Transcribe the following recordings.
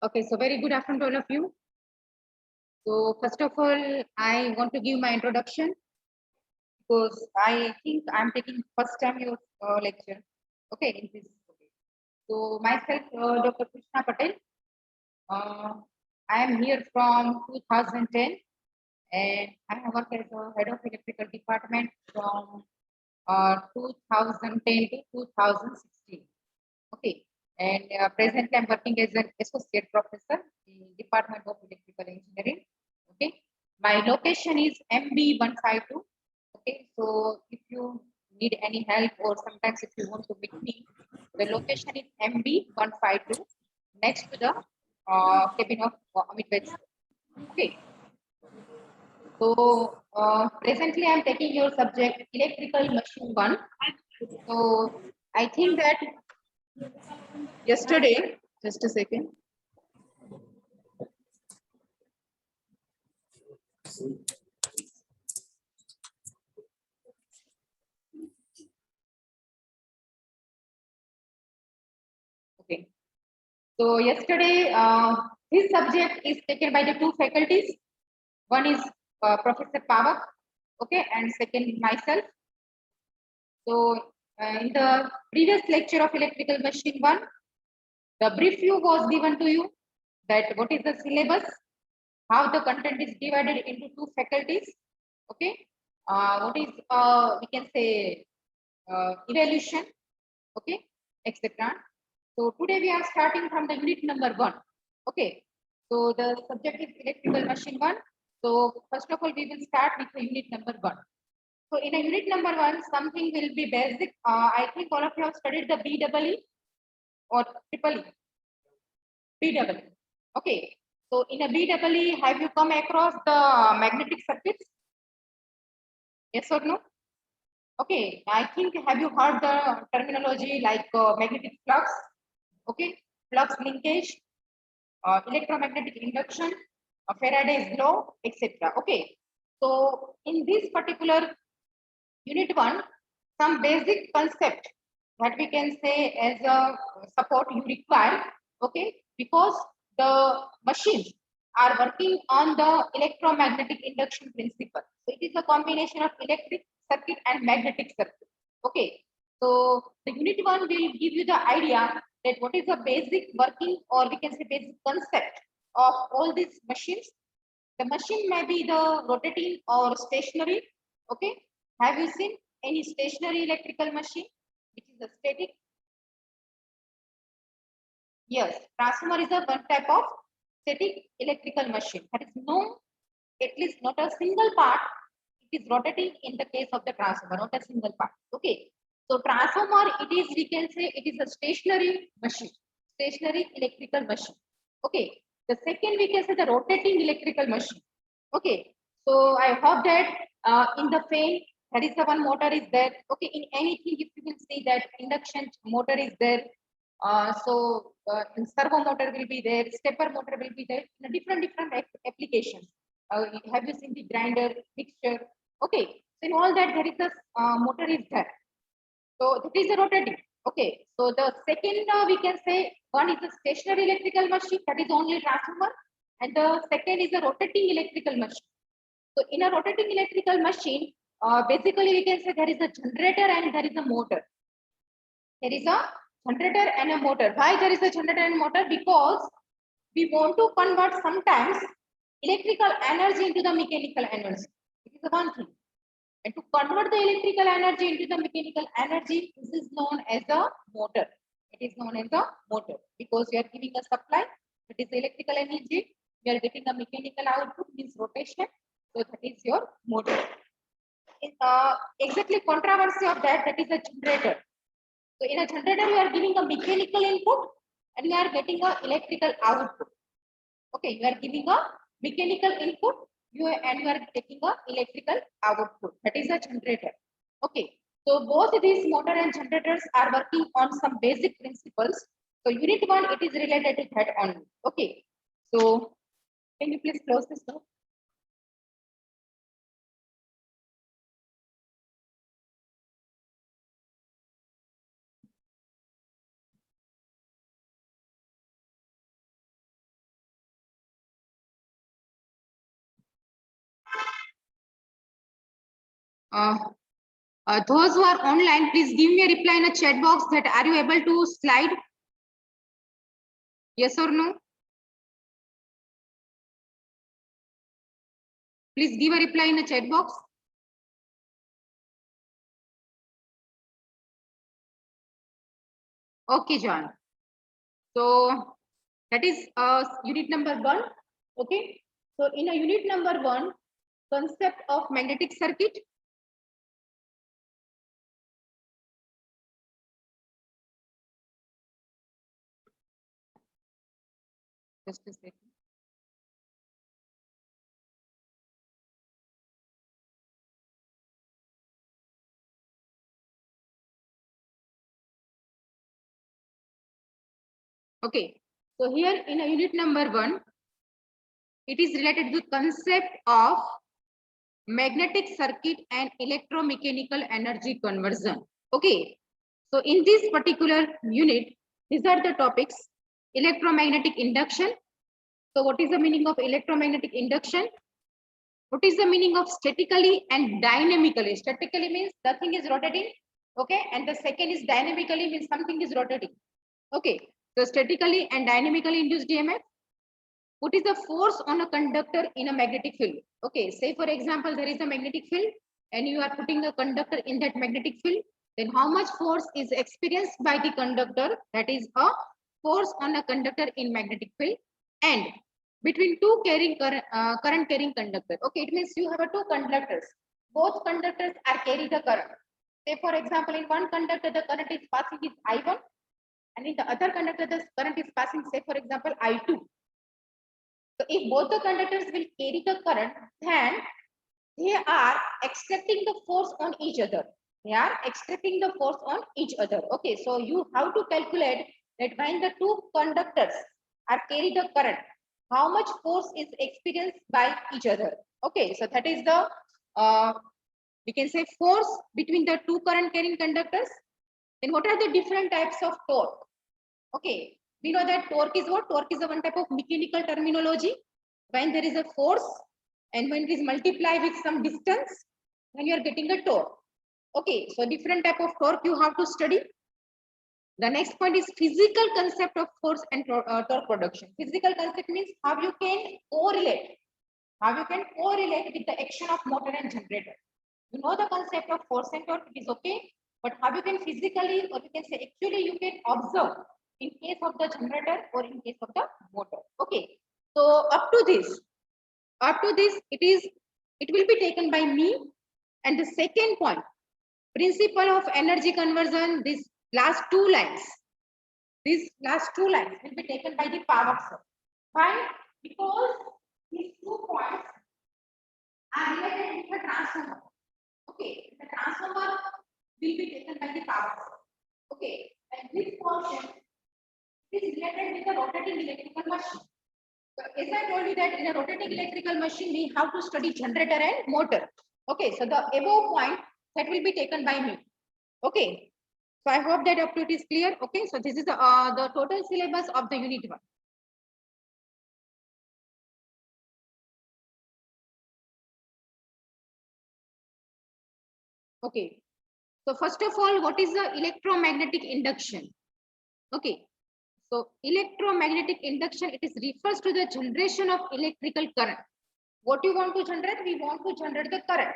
Okay, so very good afternoon to all of you. So first of all, I want to give my introduction because I think I'm taking first time your lecture. Okay, in this. Okay. So myself, Dr. Krishna Patel. Uh, I am here from 2010, and I have worked as a head of electrical department from 2010 to 2016. Okay, and presently I'm working as an associate professor in Department of Electrical Engineering. Okay, my location is MB152. Okay, so if you need any help or sometimes if you want to meet me, the location is MB152 next to the cabin of Amit Vets. Okay, so presently I'm taking your subject electrical machine one. So I think that yesterday, just a second. Okay. So yesterday, this subject is taken by the two faculties. One is Professor Pavak, okay, and second myself. So in the previous lecture of electrical machine one, the brief view was given to you that what is the syllabus, how the content is divided into two faculties, okay. What is we can say evaluation, okay, etc. So today we are starting from the unit number one. Okay. So the subject is electrical machine one. So first of all, we will start with the unit number one. So in a unit number one, something will be basic. I think all of you have studied the BEE or triple E. BEE. Okay. So in a BEE, have you come across the magnetic circuits? Yes or no? Okay. I think have you heard the terminology like magnetic flux? Okay. Flux linkage, electromagnetic induction, Faraday's law, etc. Okay. So in this particular unit one, some basic concept that we can say as a support you require, okay, because the machines are working on the electromagnetic induction principle. So it is a combination of electric circuit and magnetic circuit. Okay. So the unit one will give you the idea that what is the basic working or we can say basic concept of all these machines. The machine may be the rotating or stationary. Okay. Have you seen any stationary electrical machine, which is a static? Yes, transformer is a one type of static electrical machine. That is no, at least not a single part. It is rotating in the case of the transformer, not a single part. Okay. So transformer, it is, we can say it is a stationary machine, stationary electrical machine. Okay. The second we can say the rotating electrical machine. Okay. So I hope that in the fan, there is the one motor is there. Okay. In anything, if you will see that induction motor is there, servo motor will be there, stepper motor will be there, different applications. Have you seen the grinder, mixture? Okay, so in all that there is a motor is there. So that is a rotating. Okay, so the second we can say one is a stationary electrical machine, that is only transformer, and the second is a rotating electrical machine. So in a rotating electrical machine, basically we can say there is a generator and there is a motor. There is a generator and a motor. Why there is a generator and motor? Because we want to convert sometimes electrical energy into the mechanical energy. It is the one thing. And to convert the electrical energy into the mechanical energy, this is known as a motor. It is known as a motor because you are giving a supply, that is electrical energy. You are getting a mechanical output, means rotation. So that is your motor. Exactly controversy of that, that is a generator. So in a generator, you are giving a mechanical input and you are getting a electrical output. Okay, you are giving a mechanical input and you are taking a electrical output. That is a generator. Okay, so both these motor and generators are working on some basic principles. So unit one, it is related to that only. Okay, so can you please close this door? Those who are online, please give me a reply in a chat box that are you able to slide? Yes or no? Please give a reply in the chat box. Okay, John. So that is unit number 1. Okay. So in a unit number 1, concept of magnetic circuit. Just a second. Okay. So here in a unit number 1, it is related to the concept of magnetic circuit and electromechanical energy conversion. Okay. So in this particular unit, these are the topics: electromagnetic induction. So what is the meaning of electromagnetic induction? What is the meaning of statically and dynamically? Statically means nothing is rotating. Okay. And the second is dynamically means something is rotating. Okay. So statically and dynamically induced EMF. What is the force on a conductor in a magnetic field? Okay. Say for example, there is a magnetic field and you are putting a conductor in that magnetic field. Then how much force is experienced by the conductor? That is a force on a conductor in magnetic field. And between two current carrying conductor. Okay, it means you have two conductors. Both conductors are carrying the current. Say for example, in one conductor the current is passing is I1, and in the other conductor the current is passing, say for example, I2. So if both the conductors will carry the current, then they are extracting the force on each other. They are extracting the force on each other. Okay, so you have to calculate that when the two conductors are carrying the current, how much force is experienced by each other. Okay, so that is the we can say force between the two current carrying conductors. Then what are the different types of torque? Okay, we know that torque is what? Torque is a one type of mechanical terminology. When there is a force and when it is multiplied with some distance, then you are getting a torque. Okay, so different type of torque you have to study. The next point is physical concept of force and torque production. Physical concept means how you can correlate. How you can correlate with the action of motor and generator. You know the concept of force and torque, it is okay. But how you can physically, or you can say actually you can observe in case of the generator or in case of the motor. Okay. So up to this, it will be taken by me. And the second point, principle of energy conversion, these last two lines will be taken by the power source. Why? Because these 2 points are related with the transformer. Okay, the transformer will be taken by the power source. Okay, and this portion is related with the rotating electrical machine. So as I told you that in a rotating electrical machine, we have to study generator and motor. Okay, so the above point that will be taken by me. Okay, so I hope that up to it is clear. Okay, so this is the total syllabus of the unit 1. Okay, so first of all, what is the electromagnetic induction? Okay, so electromagnetic induction, it is refers to the generation of electrical current. What you want to generate? We want to generate the current.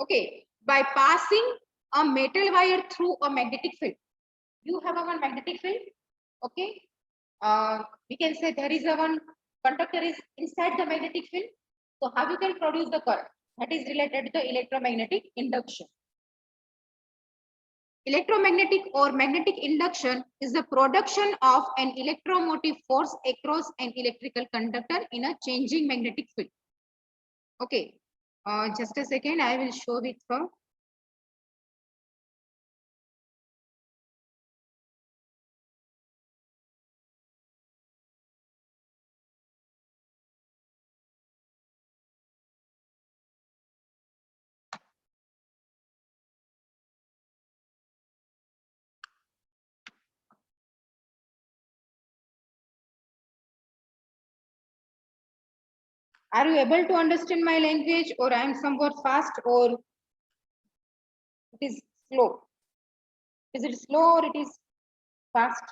Okay, by passing a metal wire through a magnetic field. You have a one magnetic field. Okay, we can say there is a one conductor is inside the magnetic field. So how you can produce the current? That is related to the electromagnetic induction. Electromagnetic or magnetic induction is the production of an electromotive force across an electrical conductor in a changing magnetic field. Okay, just a second, I will show it for. Are you able to understand my language, or I am somewhat fast, or It is slow. Is it slow or it is fast?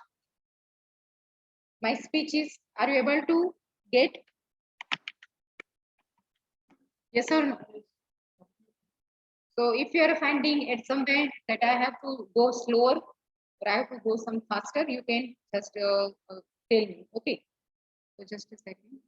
My speech is, are you able to get? Yes or no? So if you are finding at somewhere that I have to go slower or I have to go some faster, you can just tell me. Okay. So just a second.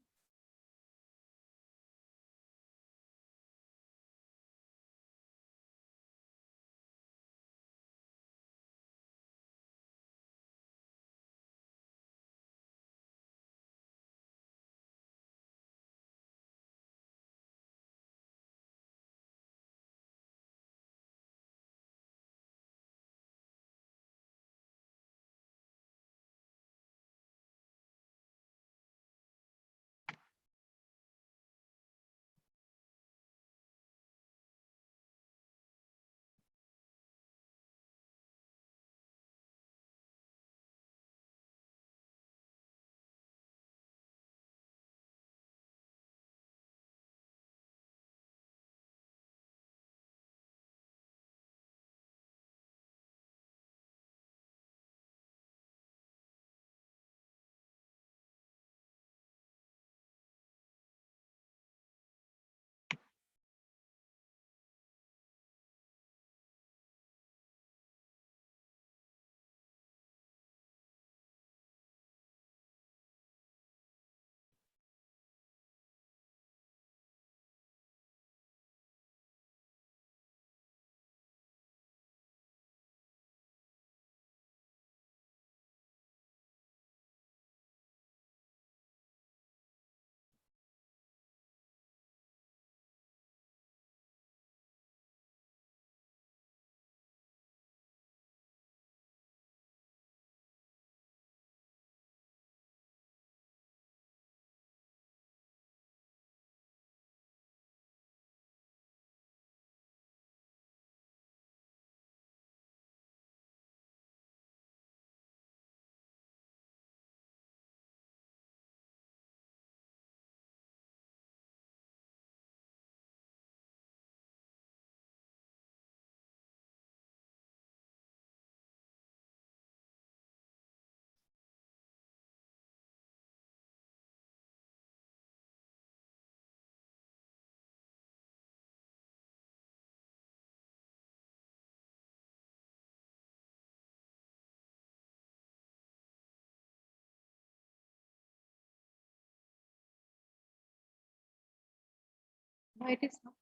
No, it is not.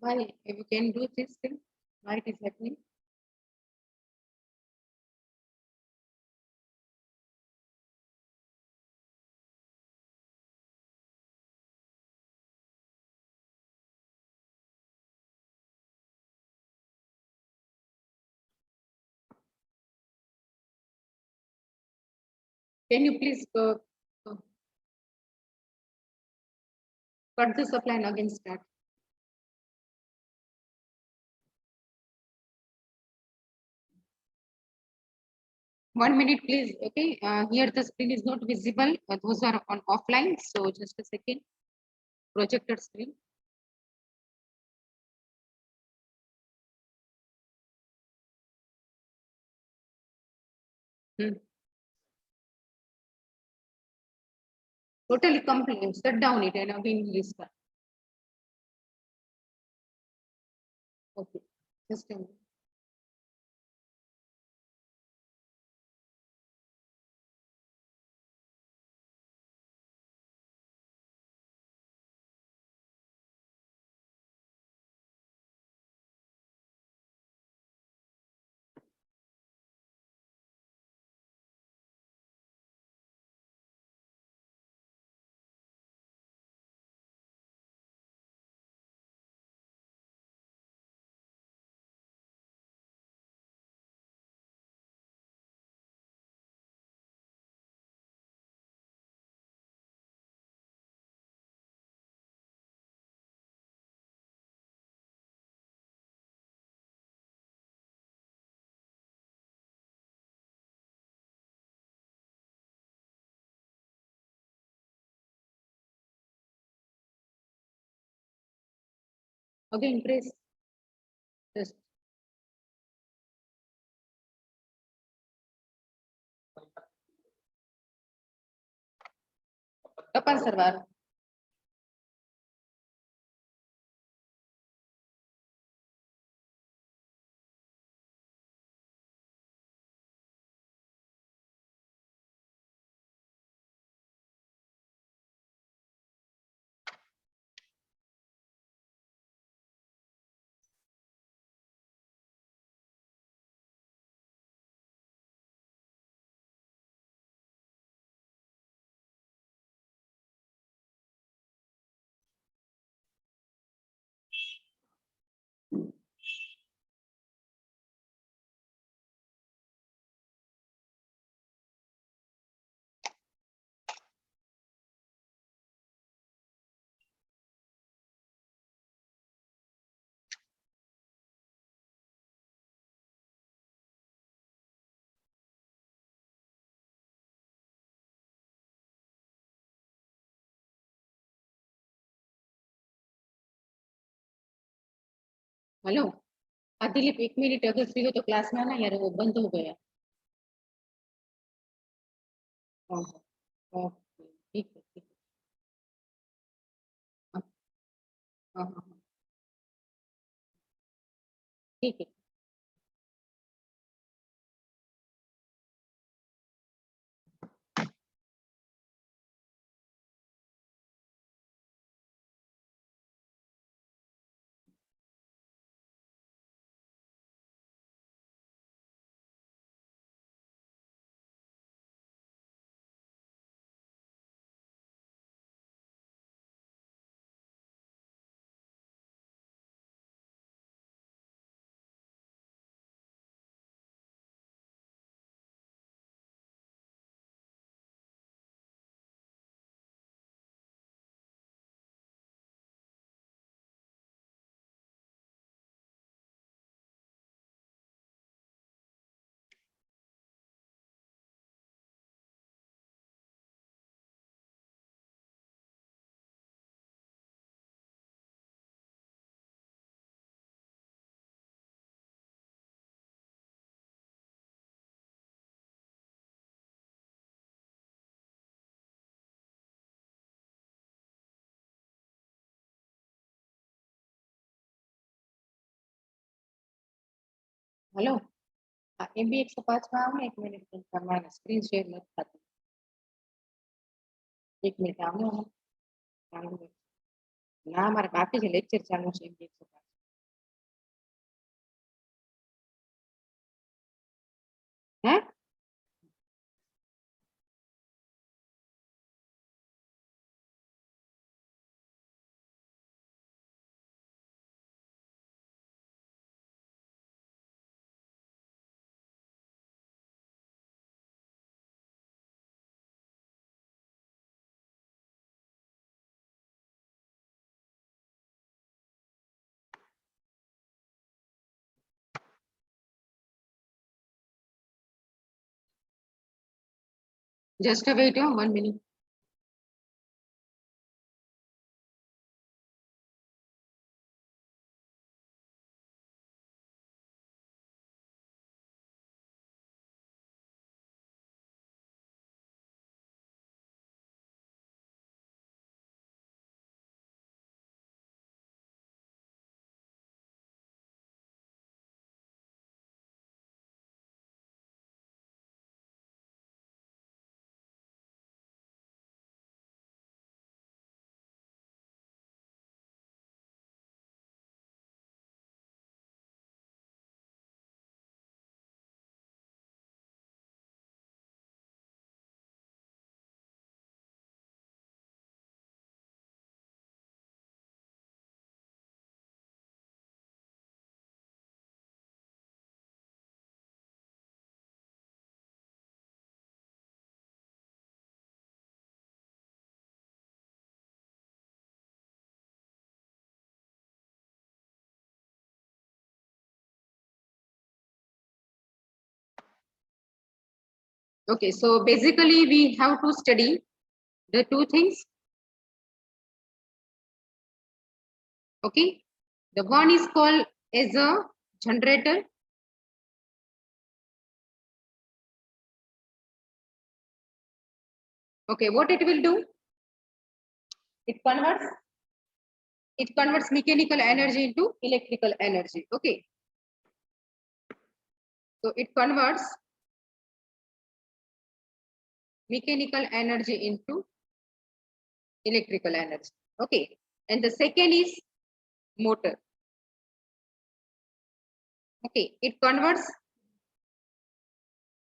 Why? If you can do this thing, why it is happening? Can you please uh, cut the supply and again start? 1 minute, please. Okay. Here the screen is not visible. Those are on offline. So just a second. Projector screen. Hmm. Totally complete. Shut down it and again restart. Okay. Just a minute. Again press. Just kapan server. Hello Dilip 1 minute अगर free हो तो class में आना यार वो बंद हो गया। हाँ, ओके ठीक है ठीक है। हाँ हाँ हाँ हाँ, ठीक है। हेलो MB 105 में आओ ना 1 मिनट करना है स्क्रीन शेयर मत खाते 1 मिनट आओ ना ना हमारे बाकी जो लेक्चर चालू है MB 105 Huh? Just wait 1 minute. Okay, so basically we have to study the two things. Okay, the one is called as a generator. Okay, what it will do? It converts mechanical energy into electrical energy. Okay, so it converts mechanical energy into electrical energy. Okay, and the second is motor. Okay, it converts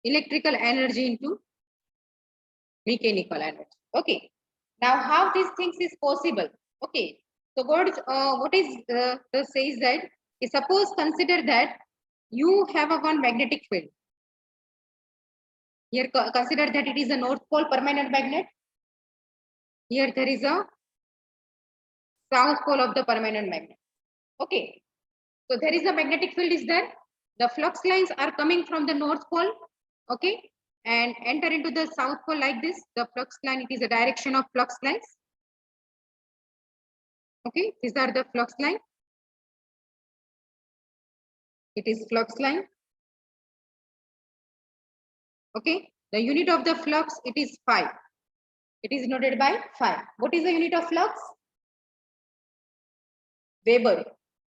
electrical energy into mechanical energy. Okay, now how these things is possible? Okay, so what is the says that, suppose consider that you have a one magnetic field. Here consider that it is a north pole permanent magnet. Here there is a south pole of the permanent magnet. Okay, so there is a magnetic field is there. The flux lines are coming from the north pole. Okay, and enter into the south pole like this. The flux line, it is a direction of flux lines. Okay, these are the flux line. It is flux line. Okay, the unit of the flux, it is phi. It is denoted by phi. What is the unit of flux? Weber.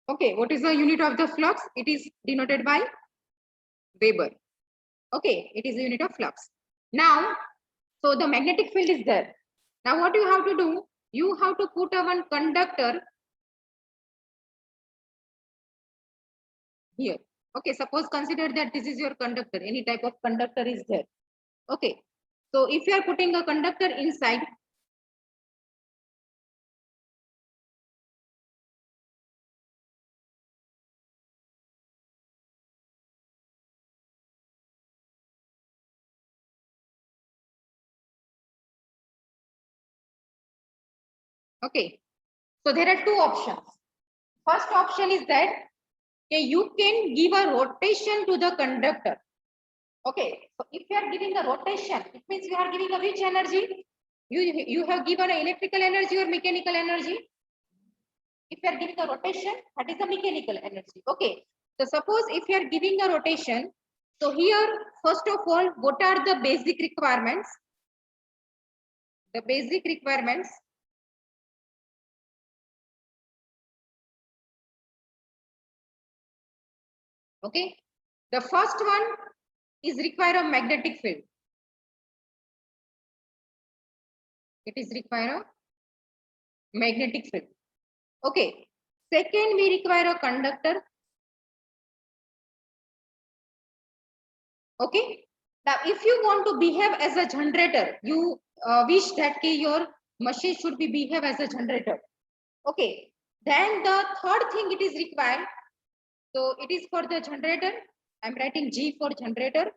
Okay, what is the unit of the flux? It is denoted by Weber. Okay, it is the unit of flux. Now, so the magnetic field is there. Now what you have to do? You have to put a one conductor here. Okay, suppose consider that this is your conductor. Any type of conductor is there. Okay, so if you are putting a conductor inside, okay, so there are two options. First option is that you can give a rotation to the conductor. Okay, so if you are giving a rotation, it means you are giving a which energy? You have given an electrical energy or mechanical energy? If you are giving a rotation, that is the mechanical energy. Okay, so suppose if you are giving a rotation, so here first of all, what are the basic requirements? The basic requirements. Okay, the first one is require a magnetic field. It is require a magnetic field. Okay, second we require a conductor. Okay, Now, if you want to behave as a generator, you wish that your machine should be behave as a generator. Okay. Then the third thing it is required. So it is for the generator. I'm writing G for generator.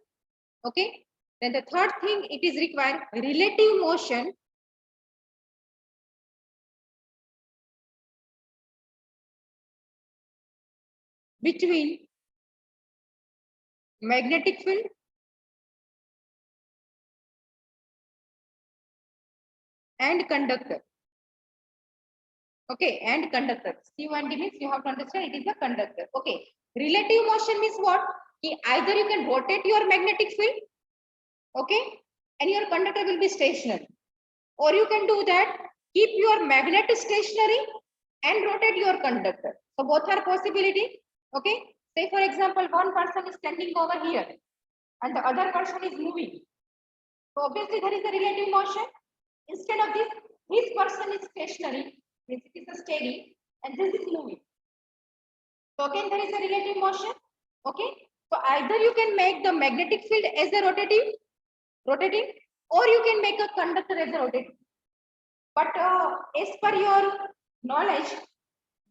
Okay. Then the third thing it is required relative motion between magnetic field and conductor. Okay, and conductor. C1D means you have to understand it is a conductor. Okay, relative motion means what? Either you can rotate your magnetic field, okay, and your conductor will be stationary, or you can do that, keep your magnet stationary and rotate your conductor. So both are possibility. Okay, say for example, one person is standing over here and the other person is moving. So obviously there is a relative motion. Instead of this person is stationary, this is a steady, and this is moving. So again there is a relative motion. Okay. So either you can make the magnetic field as a rotating, or you can make a conductor as a rotating. But as per your knowledge,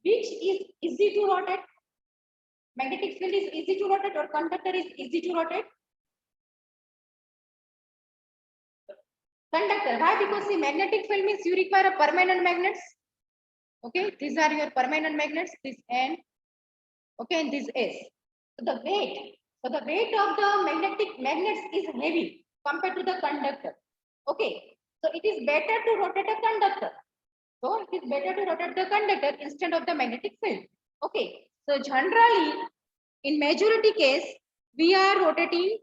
which is easy to rotate? Magnetic field is easy to rotate or conductor is easy to rotate? Conductor. Why? Because the magnetic field means you require a permanent magnets. Okay, these are your permanent magnets, this N, okay, and this S. So the weight of the magnets is heavy compared to the conductor. Okay, so it is better to rotate a conductor. So it is better to rotate the conductor instead of the magnetic field. Okay, so generally in majority case we are rotating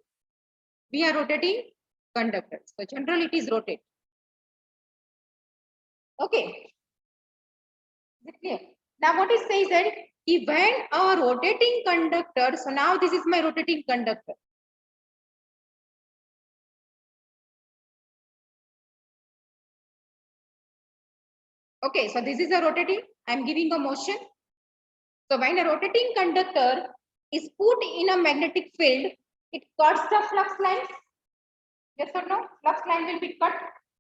conductors. So generally it is rotate. Okay. Is it clear? Now what it says that when a rotating conductor, so now this is my rotating conductor. Okay, so this is a rotating, I'm giving a motion. So when a rotating conductor is put in a magnetic field, it cuts the flux lines. Yes or no? Flux line will be cut.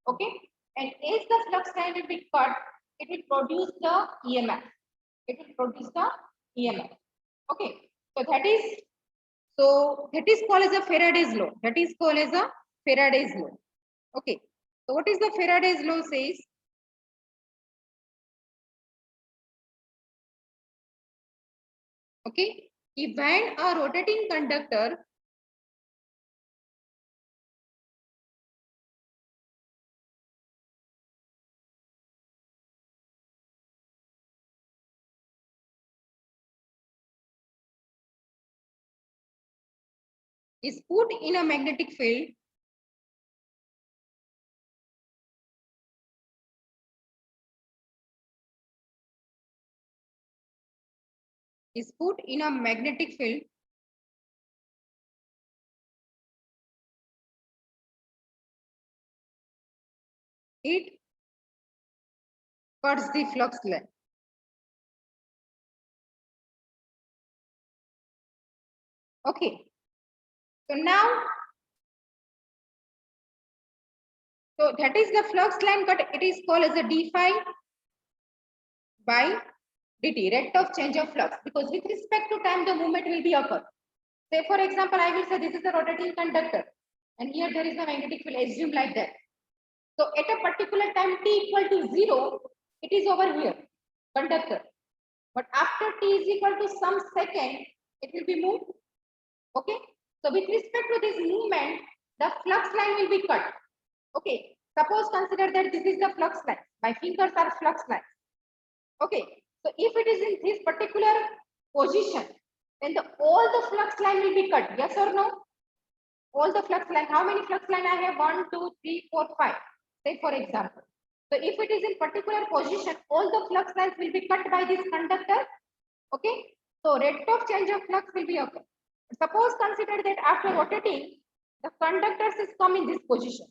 Okay. And as the flux line will be cut, it will produce the EMF. It will produce the EMF. Okay. So that is called as a Faraday's law. That is called as a Faraday's law. Okay. So what is the Faraday's law says? Okay. If when a rotating conductor is put in a magnetic field, is put in a magnetic field, it cuts the flux line. Okay. So now, so that is the flux line, but it is called as a d phi by dt, rate of change of flux, because with respect to time, the movement will be occur. Say for example, I will say this is a rotating conductor, and here there is a magnetic field, assume like that. So at a particular time t equal to 0, it is over here, conductor. But after t is equal to some second, it will be moved. Okay. So with respect to this movement, the flux line will be cut. Okay. Suppose consider that this is the flux line. My fingers are flux lines. Okay. So if it is in this particular position, then all the flux line will be cut. Yes or no? All the flux line. How many flux line I have? 1, 2, 3, 4, 5. Say for example. So if it is in particular position, all the flux lines will be cut by this conductor. Okay. So rate of change of flux will be occur. Suppose consider that after rotating, the conductors is come in this position.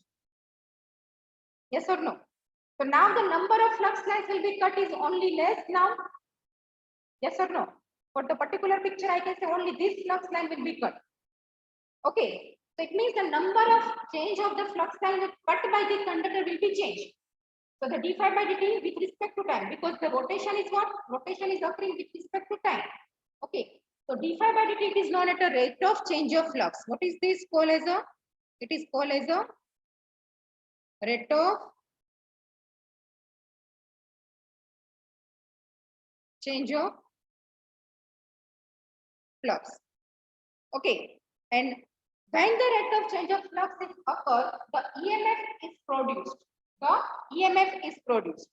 Yes or no? So now the number of flux lines will be cut is only less now. Yes or no? For the particular picture, I can say only this flux line will be cut. Okay. So it means the number of change of the flux line cut by the conductor will be changed. So the d phi by dt with respect to time, because the rotation is what? Rotation is occurring with respect to time. Okay. So d phi by dt is known at a rate of change of flux. What is this called as a? It is called as a rate of change of flux. Okay. And when the rate of change of flux is occur, the EMF is produced. The EMF is produced.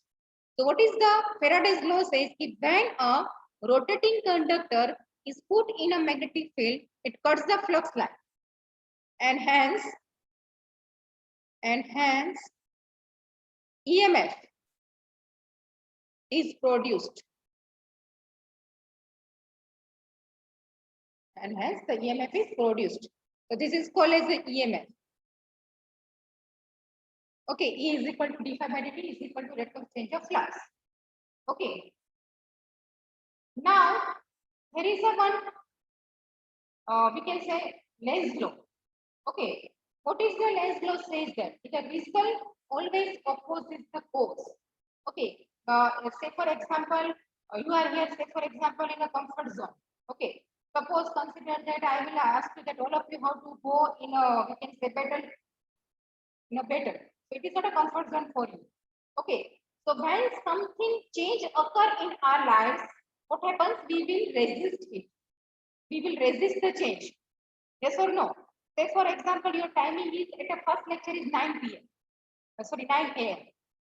So what is the Faraday's law says? If when a rotating conductor is put in a magnetic field, it cuts the flux line, and hence EMF is produced, and hence the EMF is produced. So this is called as the EMF. Okay, E is equal to d phi by dt is equal to rate of change of flux. Okay. Now there is a one we can say Lenz law. Okay, what is the Lenz law says that the result always opposes the cause. Okay, say for example, you are here, say for example, in a comfort zone. Okay, suppose consider that I will ask you that all of you have to go in a, we can say, battle, in a battle. So it is not a comfort zone for you. Okay, so when something change occur in our lives, what happens? We will resist it. We will resist the change. Yes or no? Say for example, your timing is at a first lecture is 9 p.m. Sorry, 9 a.m.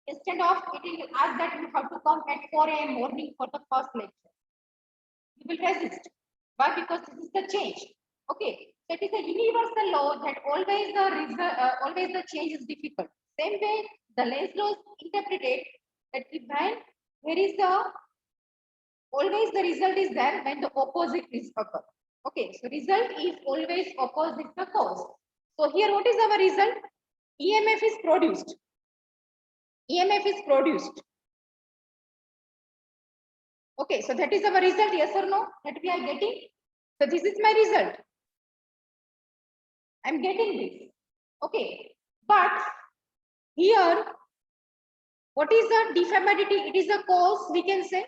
Instead of it will ask that you have to come at 4 a.m. morning for the first lecture. You will resist. Why? Because this is the change. Okay. So it is a universal law that always the change is difficult. Same way, the Lenz law interpreted that when there is a always the result is there when the opposite is occur. Okay, so result is always opposite the cause. So here what is our result? EMF is produced. EMF is produced. Okay, so that is our result, yes or no? That we are getting. So this is my result. I'm getting this. Okay, but here, what is the d phi by dt? It is a cause, we can say.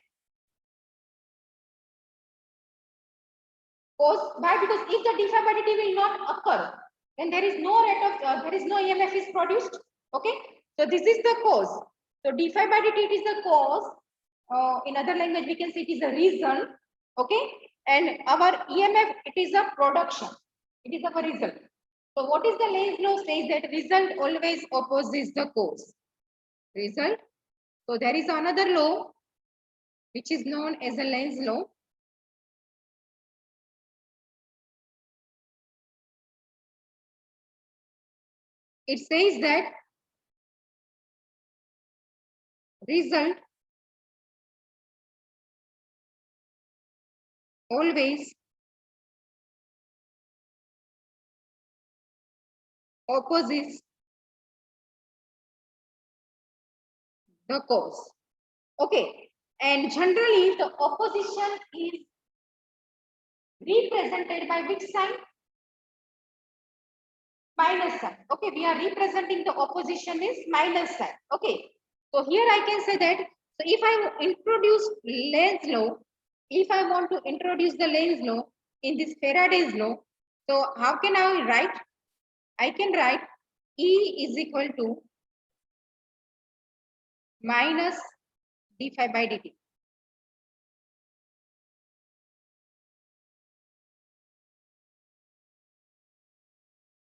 Cause, why? Because if the d phi by dt will not occur, then there is no rate of, there is no EMF is produced. Okay, so this is the cause. So d phi by dt it is the cause. In other language, we can say it is a reason. Okay, and our EMF it is a production. It is our result. So what is the Lenz law says that result always opposes the cause. Result. So there is another law which is known as the Lenz law. It says that result always opposes the cause. Okay, and generally the opposition is represented by which sign? Minus sign. Okay, we are representing the opposition is minus sign. Okay, so here I can say that, so if I introduce Lenz law, if I want to introduce the Lenz law in this Faraday's law, so how can I write? I can write E is equal to minus d phi by dt.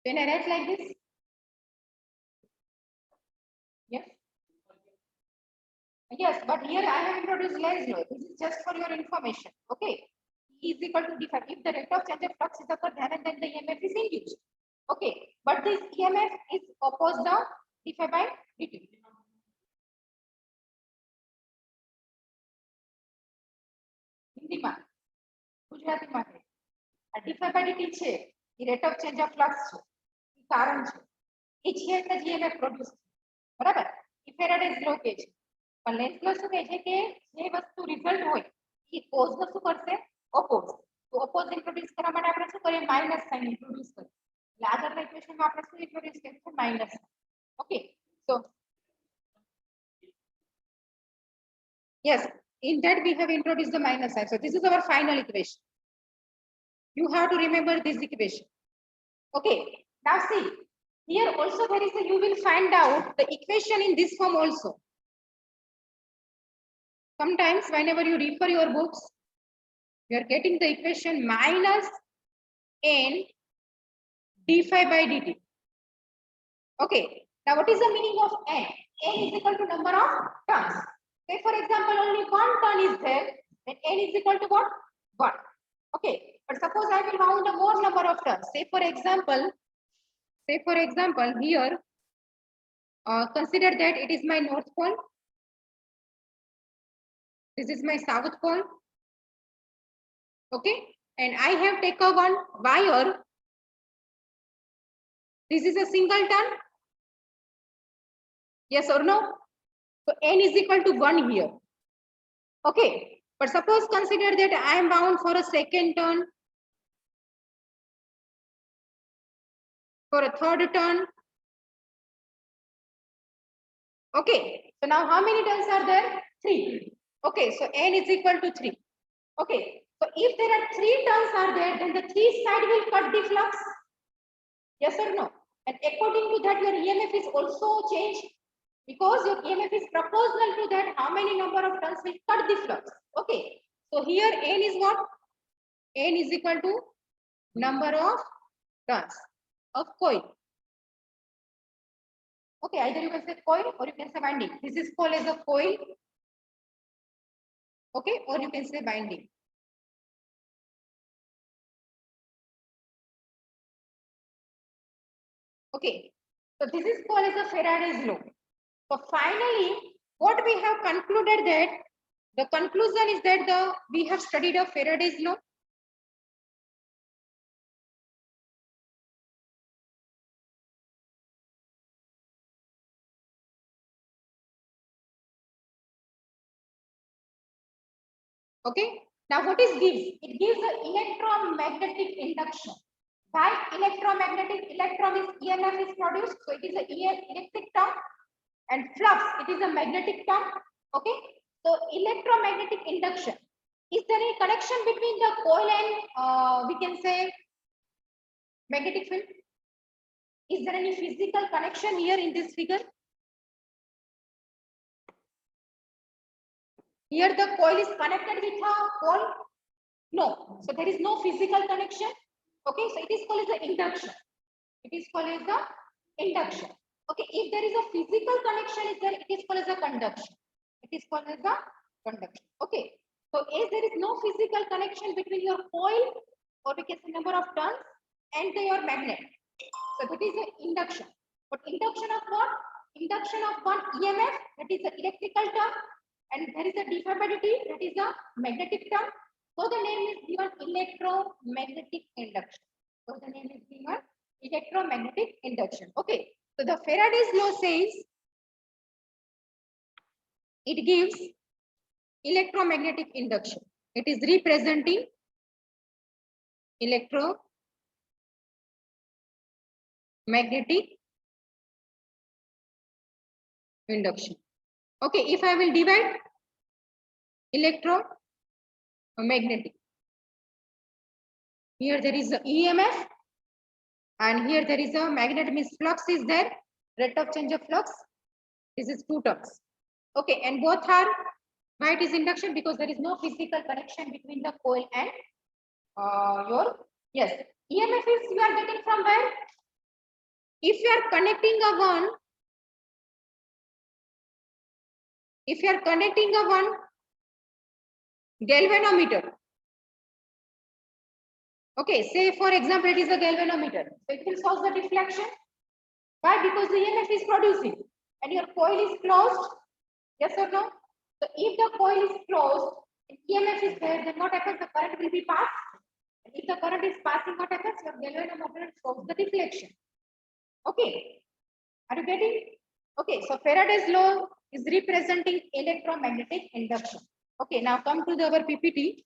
Can I write like this? Yes. Yes, but here I have introduced Lenz law. This is just for your information. Okay. E is equal to d phi. If the rate of change of flux is occurred, then the EMF is induced. Okay. But this EMF is opposed to d phi by dt. હિન્દીમાં ગુજરાતીમાં આ d phi by dt છે એ rate of change of flux છે એ કારણ છે એ છે એટલે જ EMF પ્રોડ્યુસ બરાબર એ ફેરાડેઝ લો કે છે પણ લેન્ઝ લો શું કહે છે કે જે વસ્તુ રિઝલ્ટ હોય એ કોઝ નો શું કરશે ઓપોઝ તો ઓપોઝ ઇન્ટ્રોડ્યુસ કરવા માટે આપણે શું કરીએ માઇનસ સાઇન ઇન્ટ્રોડ્યુસ કરીએ આગળ ઇક્વેશન માં આપણે શું ઇન્ટ્રોડ્યુસ કર્યું છે minus. Okay so yes, in that we have introduced the minus sign. So this is our final equation. You have to remember this equation. Okay, now see, here also there is a, you will find out the equation in this form also. Sometimes whenever you refer your books, you are getting the equation minus n d phi by dt. Okay, now what is the meaning of n? N is equal to number of turns. Say for example only one turn is there, then n is equal to what? 1. Okay, but suppose I will count a more number of turns. Say for example here, consider that it is my north pole, this is my south pole. Okay, and I have taken one wire. This is a single turn. Yes or no? So n is equal to 1 here. Okay, but suppose consider that I am bound for a second turn, for a third turn. Okay, so now how many turns are there? 3. Okay, so n is equal to 3. Okay, so if there are 3 turns are there, then the 3 side will cut the flux. Yes or no? And according to that, your EMF is also changed, because your EMF is proportional to that how many number of turns will cut the flux. Okay, so here n is what? N is equal to number of turns of coil. Okay, either you can say coil or you can say winding. This is called as a coil. Okay, or you can say winding. Okay, so this is called as a Faraday's law. So finally, what we have concluded that the conclusion is that we have studied a Faraday's law. Okay, now what is gives? It gives an electromagnetic induction. By electromagnetic, electron is EMF is produced, so it is a electric term, and flux, it is a magnetic term. Okay, so electromagnetic induction. Is there any connection between the coil and we can say magnetic field? Is there any physical connection here in this figure? Here the coil is connected with a pole? No, so there is no physical connection. Okay, so it is called as the induction. It is called as the induction. Okay, if there is a physical connection, is there, it is called as a conduction. It is called as the conduction. Okay, so as there is no physical connection between your coil, or we can say number of turns, and your magnet, so that is an induction. But induction of what? Induction of one EMF, that is the electrical term, and there is a d phi by dt, that is a magnetic term. So the name is given electromagnetic induction. So the name is given electromagnetic induction. Okay, so the Faraday's law says it gives electromagnetic induction. It is representing electromagnetic induction. Okay, if I will divide electromagnetic, here there is a EMF, and here there is a magnet, means flux is there, rate of change of flux. This is 2 terms. Okay, and both are, why it is induction? Because there is no physical connection between the coil and your, yes, EMF is you are getting from where? If you are connecting a one, if you are connecting a one galvanometer, okay, say for example it is a galvanometer, so it will cause the deflection. Why? Because the EMF is producing and your coil is closed. Yes or no? So if the coil is closed, EMF is there, then what happens? The current will be passed. And if the current is passing, what happens? Your galvanometer shows the deflection. Okay, are you getting? Okay, so Faraday's law is representing electromagnetic induction. Okay, now come to our PPT.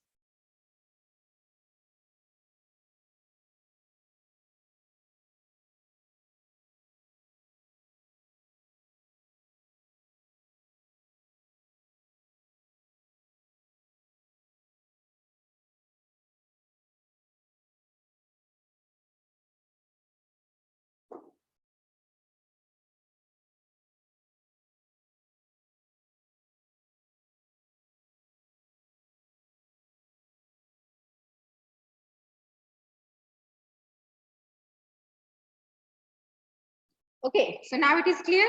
Okay, so now it is clear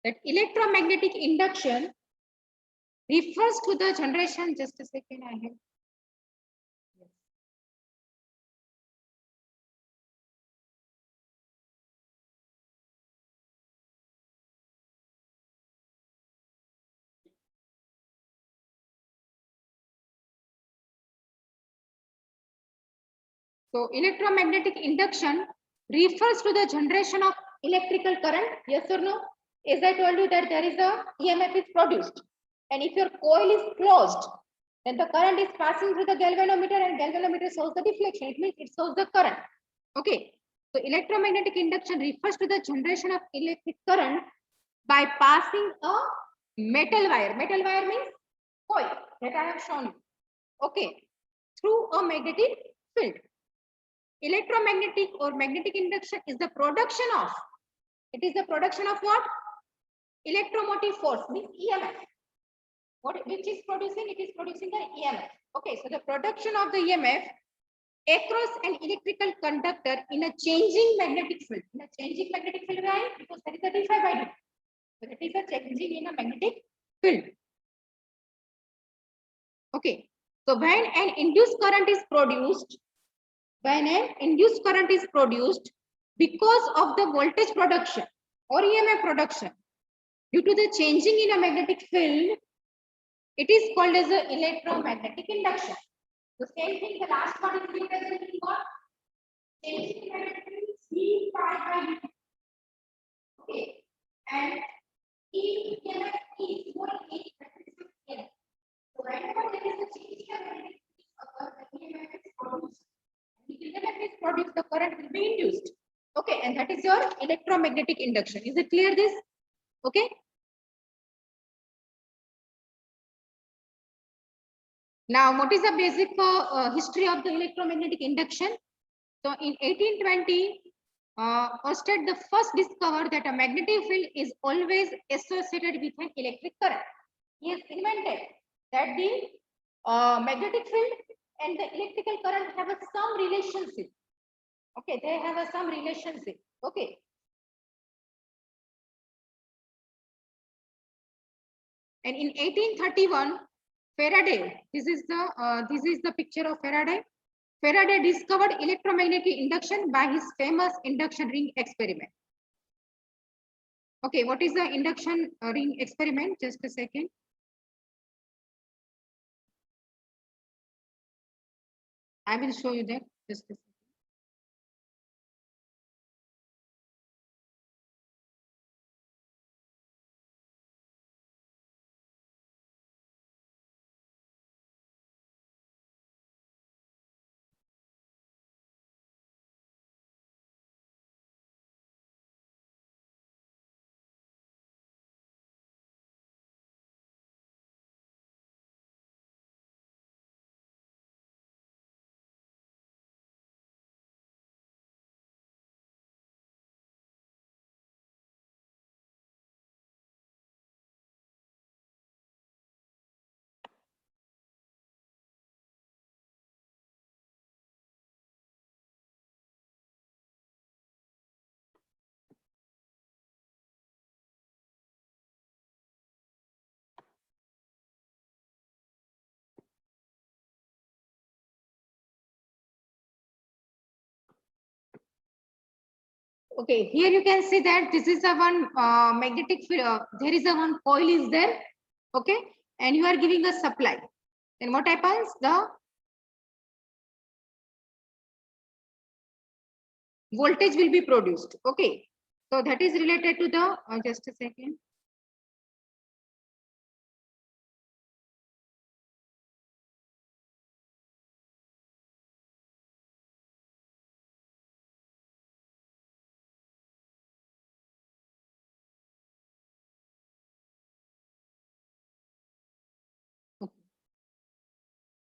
that electromagnetic induction refers to the generation. Just a second, I have. So electromagnetic induction refers to the generation of electrical current. Yes or no? As I told you that there is a EMF is produced, and if your coil is closed, then the current is passing through the galvanometer, and galvanometer shows the deflection. It means it shows the current. Okay. So electromagnetic induction refers to the generation of electric current by passing a metal wire. Metal wire means coil that I have shown you. Okay. Through a magnetic field. Electromagnetic or magnetic induction is the production of, it is the production of what? Electromotive force means EMF. What which is producing? It is producing the EMF. Okay, so the production of the EMF across an electrical conductor in a changing magnetic field. In a changing magnetic field, right? Because there is a d phi by dt. So it is a changing in a magnetic field. Okay, so when an induced current is produced, because of the voltage production or EMF production due to the changing in a magnetic field, it is called as a electromagnetic induction. The same thing, the last one is representing what? Changing in magnetic field d phi by dt. Okay, and EMF is what is EMF. So whenever there is a change in a magnetic field, the EMF is produced. If EMF is produced, the current will be induced. Okay, and that is your electromagnetic induction. Is it clear this? Okay. Now, what is the basic history of the electromagnetic induction? So, in 1820, Oersted the first discovered that a magnetic field is always associated with an electric current. He has invented that the magnetic field and the electrical current have some relationship. Okay, they have some relationship. Okay. And in 1831, Faraday, this is the picture of Faraday. Faraday discovered electromagnetic induction by his famous induction ring experiment. Okay, what is the induction ring experiment? Just a second. I will show you that. Just a second. Okay, here you can see that this is a one magnetic field. There is a one coil is there. Okay, and you are giving a supply. Then what happens? The voltage will be produced. Okay, so that is related to the just a second.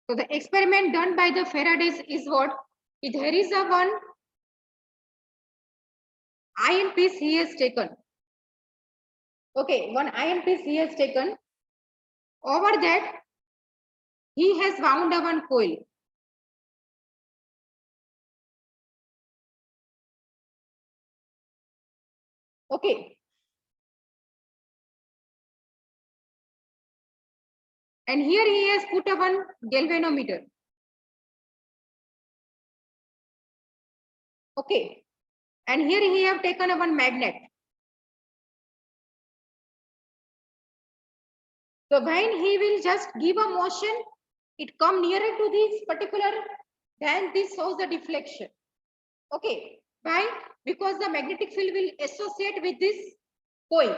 So the experiment done by the Faradays is what? There is a one iron piece he has taken. Okay, one iron piece he has taken. Over that, he has wound a one coil. Okay. And here he has put a one galvanometer. Okay. And here he have taken a one magnet. So when he will just give a motion, it come nearer to this particular, then this shows the deflection. Okay. Why? Because the magnetic field will associate with this coil.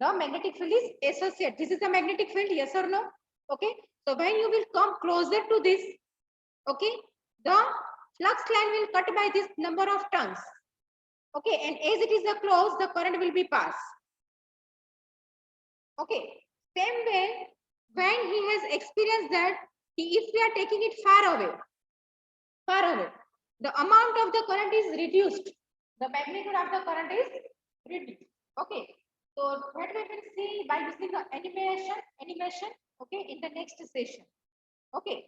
The magnetic field is associated. This is the magnetic field, yes or no? Okay. So when you will come closer to this, okay, the flux line will cut by this number of turns. Okay, and as it is a close, the current will be passed. Okay, same way, when he has experienced that, if we are taking it far away, the amount of the current is reduced. The magnitude of the current is reduced. Okay, so that we will see by using the animation. Okay, in the next session. Okay,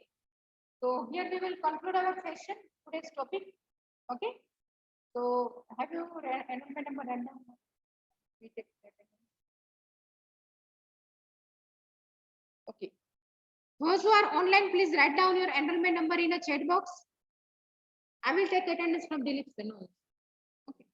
so here we will conclude our session, today's topic. Okay, so have you read enrollment number random? Okay. Those who are online, please write down your enrollment number in a chat box. I will take attendance from Dilip Sanu. Okay.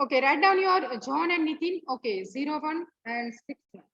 Okay, write down your John and Nitin. Okay, 0, 1 and 6.